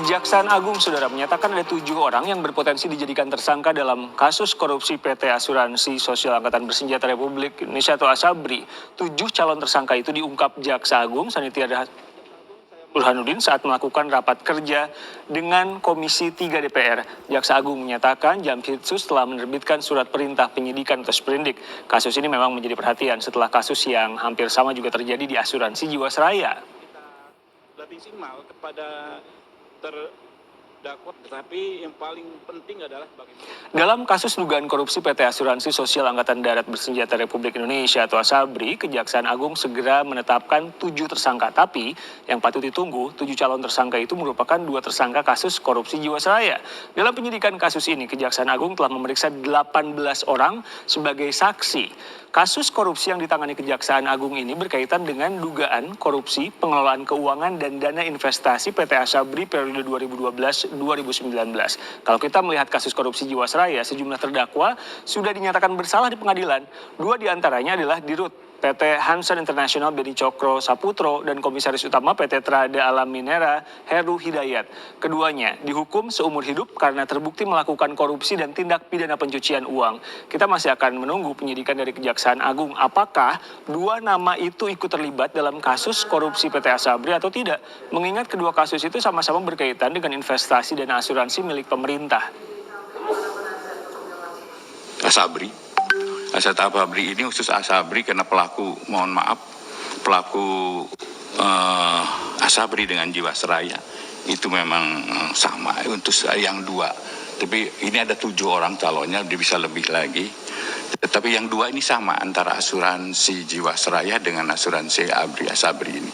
Kejaksaan Agung, Saudara, menyatakan ada 7 orang yang berpotensi dijadikan tersangka dalam kasus korupsi PT Asuransi Sosial Angkatan Bersenjata Republik Indonesia atau ASABRI. 7 calon tersangka itu diungkap Jaksa Agung Sanitiada Burhanuddin saat melakukan rapat kerja dengan Komisi 3 DPR. Jaksa Agung menyatakan Jamhitsus telah menerbitkan surat perintah penyidikan atau sprindik. Kasus ini memang menjadi perhatian setelah kasus yang hampir sama juga terjadi di Asuransi Jiwasraya. Berarti signal kepada terdakwa, tetapi yang paling penting adalah bagaimana. Dalam kasus dugaan korupsi PT Asuransi Sosial Angkatan Darat Bersenjata Republik Indonesia atau ASABRI, Kejaksaan Agung segera menetapkan 7 tersangka. Tapi yang patut ditunggu, 7 calon tersangka itu merupakan 2 tersangka kasus korupsi Jiwasraya. Dalam penyidikan kasus ini, Kejaksaan Agung telah memeriksa 18 orang sebagai saksi. Kasus korupsi yang ditangani Kejaksaan Agung ini berkaitan dengan dugaan korupsi pengelolaan keuangan dan dana investasi PT ASABRI periode 2012-2019. Kalau kita melihat kasus korupsi Jiwasraya, sejumlah terdakwa sudah dinyatakan bersalah di pengadilan. 2 diantaranya adalah Dirut PT Hansen International Beni Cokro Saputro dan Komisaris Utama PT Trada Alam Minera Heru Hidayat. Keduanya dihukum seumur hidup karena terbukti melakukan korupsi dan tindak pidana pencucian uang. Kita masih akan menunggu penyidikan dari Kejaksaan Agung apakah 2 nama itu ikut terlibat dalam kasus korupsi PT ASABRI atau tidak. Mengingat kedua kasus itu sama-sama berkaitan dengan investasi dan asuransi milik pemerintah. ASABRI. ASABRI ini khusus ASABRI karena pelaku, mohon maaf, pelaku ASABRI dengan Jiwasraya itu memang sama untuk yang 2. Tapi ini ada 7 orang calonnya, bisa lebih lagi. Tetapi yang 2 ini sama antara asuransi Jiwasraya dengan asuransi ASABRI ini.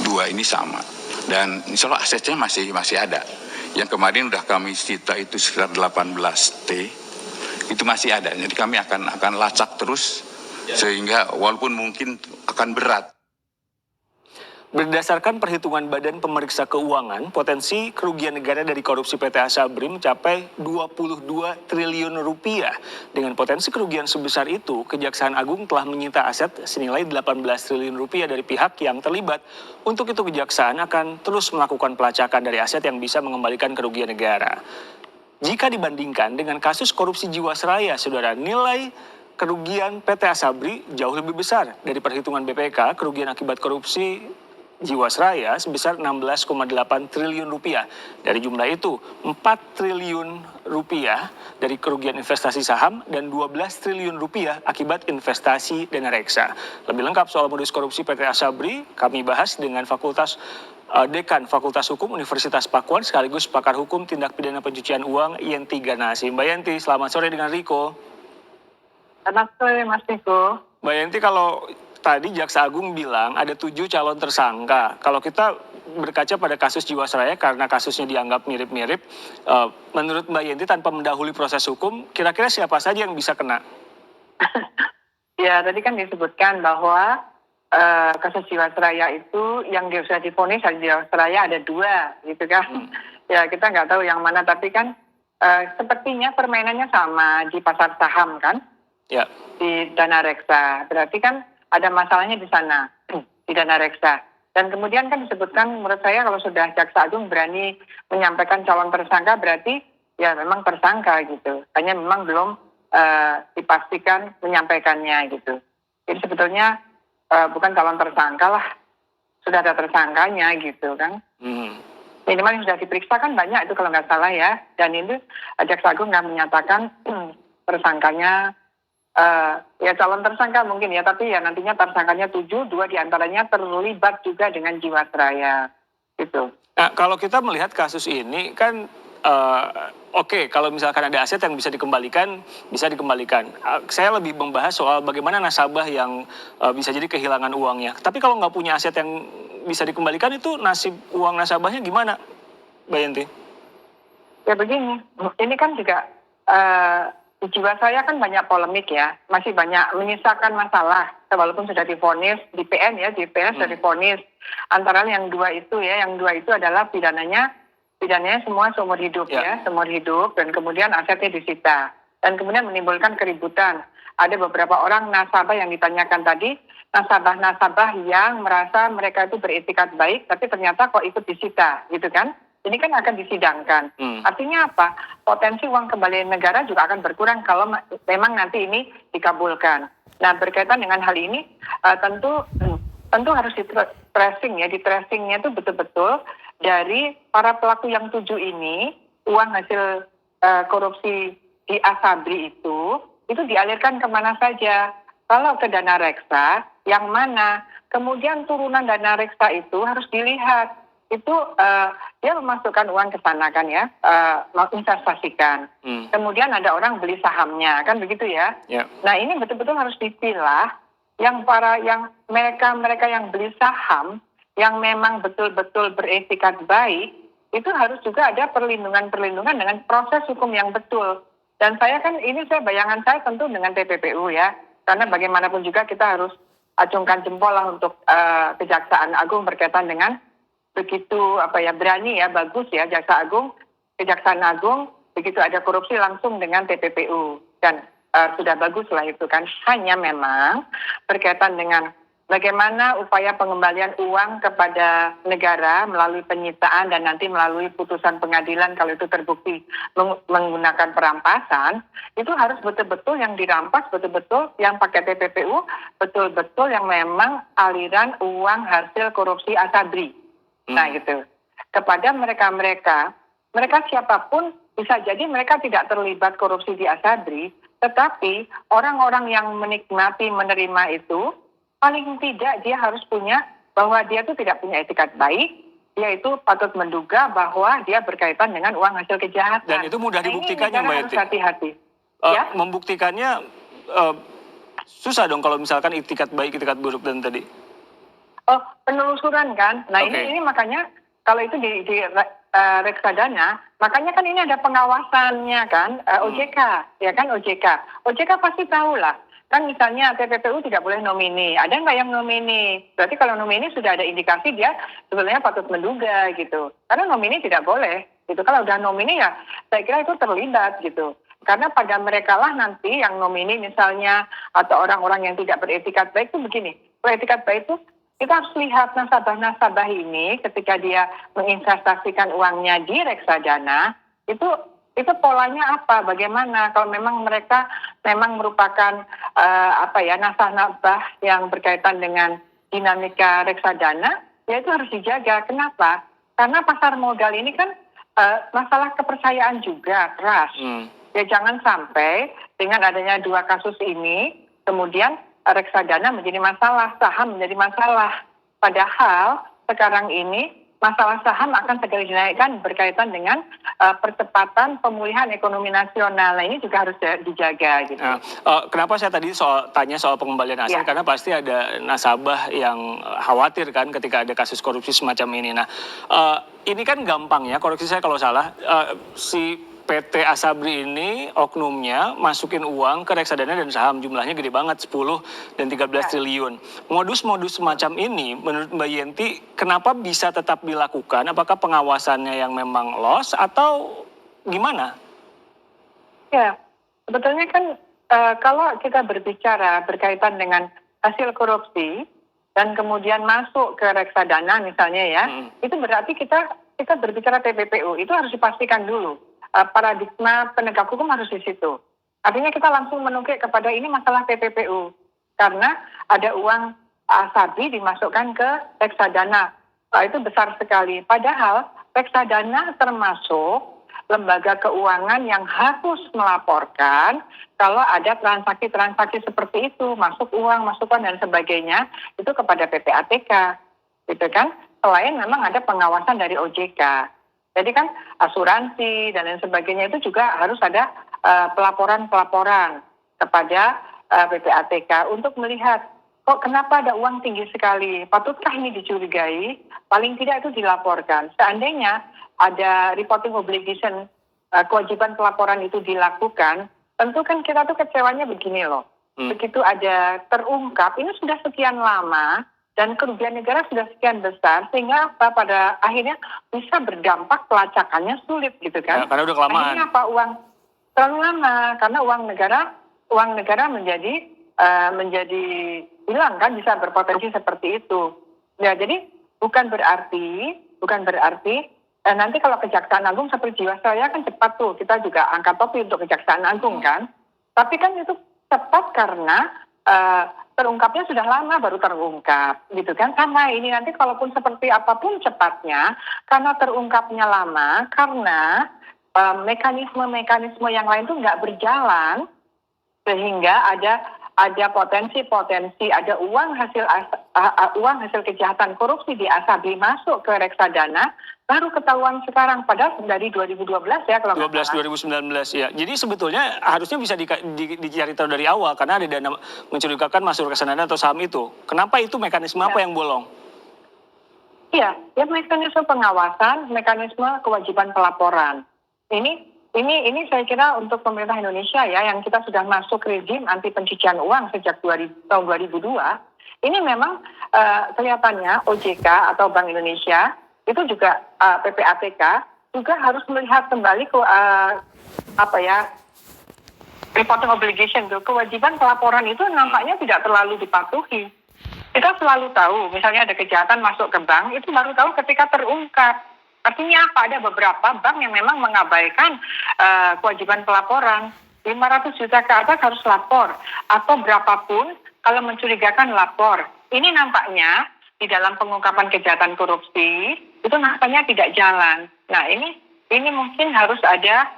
2 ini sama. Dan insya Allah asetnya masih ada. Yang kemarin udah kami sita itu sekitar 18 T. Itu masih ada, jadi kami akan lacak terus sehingga walaupun mungkin akan berat. Berdasarkan perhitungan Badan Pemeriksa Keuangan, potensi kerugian negara dari korupsi PT ASABRI mencapai 22 triliun rupiah. Dengan potensi kerugian sebesar itu, Kejaksaan Agung telah menyita aset senilai 18 triliun rupiah dari pihak yang terlibat. Untuk itu, Kejaksaan akan terus melakukan pelacakan dari aset yang bisa mengembalikan kerugian negara. Jika dibandingkan dengan kasus korupsi Jiwasraya, Saudara, nilai kerugian PT ASABRI jauh lebih besar. Dari perhitungan BPK, kerugian akibat korupsi Jiwasraya sebesar 16,8 triliun rupiah. Dari jumlah itu, 4 triliun rupiah dari kerugian investasi saham dan 12 triliun rupiah akibat investasi dana reksa. Lebih lengkap soal modus korupsi PT ASABRI, kami bahas dengan Dekan Fakultas Hukum Universitas Pakuan sekaligus pakar hukum tindak pidana pencucian uang Yenti Ganasi. Mbak Yenti, selamat sore dengan Riko. Selamat sore Mas Riko. Mbak Yenti, kalau tadi Jaksa Agung bilang ada 7 calon tersangka. Kalau kita berkaca pada kasus Jiwasraya karena kasusnya dianggap mirip-mirip, menurut Mbak Yenti tanpa mendahului proses hukum, kira-kira siapa saja yang bisa kena? Ya, tadi kan disebutkan bahwa kasus Jiwasraya itu yang sudah divonis di Jiwasraya ada 2, gitu kan. Ya, kita nggak tahu yang mana, tapi kan sepertinya permainannya sama di pasar saham kan, Ya. di dana reksa. Berarti kan ada masalahnya di sana, di dana reksa. Dan kemudian kan disebutkan, menurut saya kalau sudah Jaksa Agung berani menyampaikan calon tersangka, berarti ya memang tersangka gitu. Hanya memang belum dipastikan menyampaikannya gitu. Jadi sebetulnya bukan calon tersangka lah, sudah ada tersangkanya gitu kan. Minimal yang sudah diperiksa kan banyak itu kalau nggak salah ya. Dan itu Jaksa Agung nggak menyatakan tersangkanya, ya calon tersangka mungkin ya, tapi ya nantinya tersangkanya 7, 2 diantaranya terlibat juga dengan Jiwasraya gitu. Nah, kalau kita melihat kasus ini kan oke, kalau misalkan ada aset yang bisa dikembalikan, bisa dikembalikan. Saya lebih membahas soal bagaimana nasabah yang bisa jadi kehilangan uangnya. Tapi kalau nggak punya aset yang bisa dikembalikan, itu nasib uang nasabahnya gimana, Mbak Yenti? Ya begini, ini kan juga di Jiwasraya kan banyak polemik ya, masih banyak menyisakan masalah. Walaupun sudah divonis di PN ya, di PN sudah divonis. Antara yang 2 itu ya, yang 2 itu adalah pidananya semua seumur hidup ya, seumur hidup, dan kemudian asetnya disita. Dan kemudian menimbulkan keributan. Ada beberapa orang nasabah yang ditanyakan tadi, nasabah-nasabah yang merasa mereka itu beretikat baik, tapi ternyata kok ikut disita, gitu kan. Ini kan akan disidangkan. Artinya apa? Potensi uang kembali negara juga akan berkurang kalau memang nanti ini dikabulkan. Nah, berkaitan dengan hal ini, tentu harus di-tracing ya. Di-tracingnya itu betul-betul dari para pelaku yang 7 ini, uang hasil korupsi di Asabri itu dialirkan kemana saja. Kalau ke dana reksa, yang mana? Kemudian turunan dana reksa itu harus dilihat. Itu dia memasukkan uang ke sana kan ya, menginvestasikan. Kemudian ada orang beli sahamnya, kan begitu ya. Nah, ini betul-betul harus dipilah yang mereka yang beli saham yang memang betul-betul beretikat baik, itu harus juga ada perlindungan dengan proses hukum yang betul. Dan bayangan saya tentu dengan TPPU ya, karena bagaimanapun juga kita harus acungkan jempol lah untuk Kejaksaan Agung berkaitan dengan begitu berani ya, bagus ya Kejaksaan Agung begitu ada korupsi langsung dengan TPPU, dan sudah bagus lah itu kan. Hanya memang berkaitan dengan bagaimana upaya pengembalian uang kepada negara melalui penyitaan dan nanti melalui putusan pengadilan kalau itu terbukti menggunakan perampasan, itu harus betul-betul yang dirampas, betul-betul yang pakai TPPU, betul-betul yang memang aliran uang hasil korupsi Asabri. Nah gitu. Kepada mereka siapapun, bisa jadi mereka tidak terlibat korupsi di Asabri, tetapi orang-orang yang menikmati menerima itu, paling tidak dia harus punya bahwa dia itu tidak punya etikat baik, dia itu patut menduga bahwa dia berkaitan dengan uang hasil kejahatan. Dan itu mudah dibuktikannya, Mbak Yenti. Harus hati-hati. Ya? Membuktikannya susah dong kalau misalkan itikat baik, itikat buruk dan tadi. Oh, penelusuran kan. Nah, ini makanya kalau itu di reksadana, makanya kan ini ada pengawasannya kan, OJK, ya kan OJK. OJK pasti tahu lah. Kan misalnya TPPU tidak boleh nomini. Ada nggak yang nomini? Berarti kalau nomini sudah ada indikasi dia sebenarnya patut menduga gitu. Karena nomini tidak boleh. Gitu. Kalau udah nomini ya saya kira itu terlibat gitu. Karena pada mereka lah nanti yang nomini misalnya atau orang-orang yang tidak beretikat baik itu begini. Beretikat baik itu kita harus lihat nasabah-nasabah ini ketika dia menginvestasikan uangnya di reksadana, itu polanya apa, bagaimana kalau memang mereka memang merupakan nasabah yang berkaitan dengan dinamika reksadana, ya itu harus dijaga. Kenapa? Karena pasar modal ini kan masalah kepercayaan juga, trust. Ya jangan sampai dengan adanya 2 kasus ini, kemudian reksadana menjadi masalah, saham menjadi masalah. Padahal sekarang ini masalah saham akan segera dinaikkan berkaitan dengan percepatan pemulihan ekonomi nasional. Nah, ini juga harus dijaga. Gitu. Nah, kenapa saya tadi tanya soal pengembalian aset? Karena pasti ada nasabah yang khawatir kan ketika ada kasus korupsi semacam ini. Nah, ini kan gampang ya, koreksi saya kalau salah, si PT Asabri ini oknumnya masukin uang ke reksadana dan saham, jumlahnya gede banget, 10 dan 13 triliun. Modus-modus semacam ini menurut Mbak Yenti kenapa bisa tetap dilakukan? Apakah pengawasannya yang memang loss atau gimana? Ya, sebetulnya kan kalau kita berbicara berkaitan dengan hasil korupsi dan kemudian masuk ke reksadana misalnya ya, itu berarti kita berbicara TPPU, itu harus dipastikan dulu. Paradigma penegak hukum harus di situ. Artinya kita langsung menukik kepada ini masalah TPPU. Karena ada uang Asabri dimasukkan ke reksadana. Itu besar sekali. Padahal reksadana termasuk lembaga keuangan yang harus melaporkan kalau ada transaksi-transaksi seperti itu, masuk uang, masukan dan sebagainya, itu kepada PPATK. Gitu kan? Selain memang ada pengawasan dari OJK. Jadi kan asuransi dan lain sebagainya itu juga harus ada pelaporan-pelaporan kepada PPATK untuk melihat kok kenapa ada uang tinggi sekali, patutkah ini dicurigai, paling tidak itu dilaporkan. Seandainya ada reporting obligation, kewajiban pelaporan itu dilakukan, tentu kan kita tuh kecewanya begini loh. Begitu ada terungkap, ini sudah sekian lama, dan kerugian negara sudah sekian besar, sehingga pada akhirnya bisa berdampak pelacakannya sulit gitu kan. Ya, karena udah kelamaan. Akhirnya apa, uang terlalu lama, karena uang negara menjadi hilang kan, bisa berpotensi seperti itu. Ya, jadi bukan berarti nanti kalau Kejaksaan Agung seperti Jiwasraya kan cepat tuh, kita juga angkat topi untuk Kejaksaan Agung kan. Tapi kan itu cepat karena terungkapnya sudah lama baru terungkap gitu kan. Sama ini nanti kalaupun seperti apapun cepatnya, karena terungkapnya lama, karena mekanisme-mekanisme yang lain itu nggak berjalan, sehingga ada potensi-potensi, ada uang hasil kejahatan korupsi di Asabri masuk ke reksadana, baru ketahuan sekarang, padahal dari 2012 ya kalau nggak 12 salah. 2019 ya. Jadi sebetulnya harusnya bisa dicari tahu dari awal karena ada dana mencurigakan masuk reksadana atau saham itu. Kenapa itu mekanisme apa yang bolong? Iya, ya mekanisme pengawasan, mekanisme kewajiban pelaporan. Ini saya kira untuk pemerintah Indonesia ya, yang kita sudah masuk rezim anti pencucian uang sejak tahun 2002, ini memang kelihatannya OJK atau Bank Indonesia itu juga PPATK juga harus melihat kembali ke reporting obligation, kewajiban pelaporan itu nampaknya tidak terlalu dipatuhi. Kita selalu tahu, misalnya ada kejahatan masuk ke bank, itu baru tahu ketika terungkap. Artinya apa? Ada beberapa bank yang memang mengabaikan kewajiban pelaporan. 500 juta ke atas harus lapor. Atau berapapun, kalau mencurigakan lapor. Ini nampaknya di dalam pengungkapan kejahatan korupsi, itu nampaknya tidak jalan. Nah ini mungkin harus ada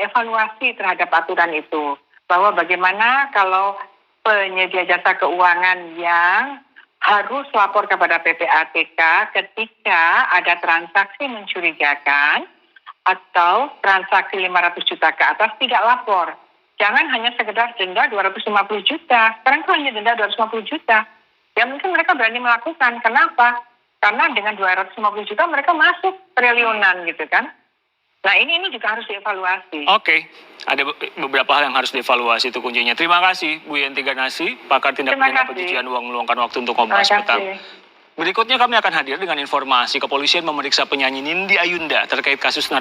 evaluasi terhadap aturan itu. Bahwa bagaimana kalau penyedia jasa keuangan yang harus lapor kepada PPATK ketika ada transaksi mencurigakan atau transaksi 500 juta ke atas tidak lapor. Jangan hanya sekedar denda 250 juta. Sekarang itu hanya denda 250 juta. Ya mungkin mereka berani melakukan. Kenapa? Karena dengan 250 juta mereka masuk triliunan gitu kan. Nah ini juga harus dievaluasi. Oke, ada beberapa hal yang harus dievaluasi, itu kuncinya. Terima kasih Bu Yenti Ganasih, pakar tindak pidana pencucian uang, meluangkan waktu untuk Kompas Petang. Berikutnya kami akan hadir dengan informasi kepolisian memeriksa penyanyi Nindi Ayunda terkait kasus narkoba.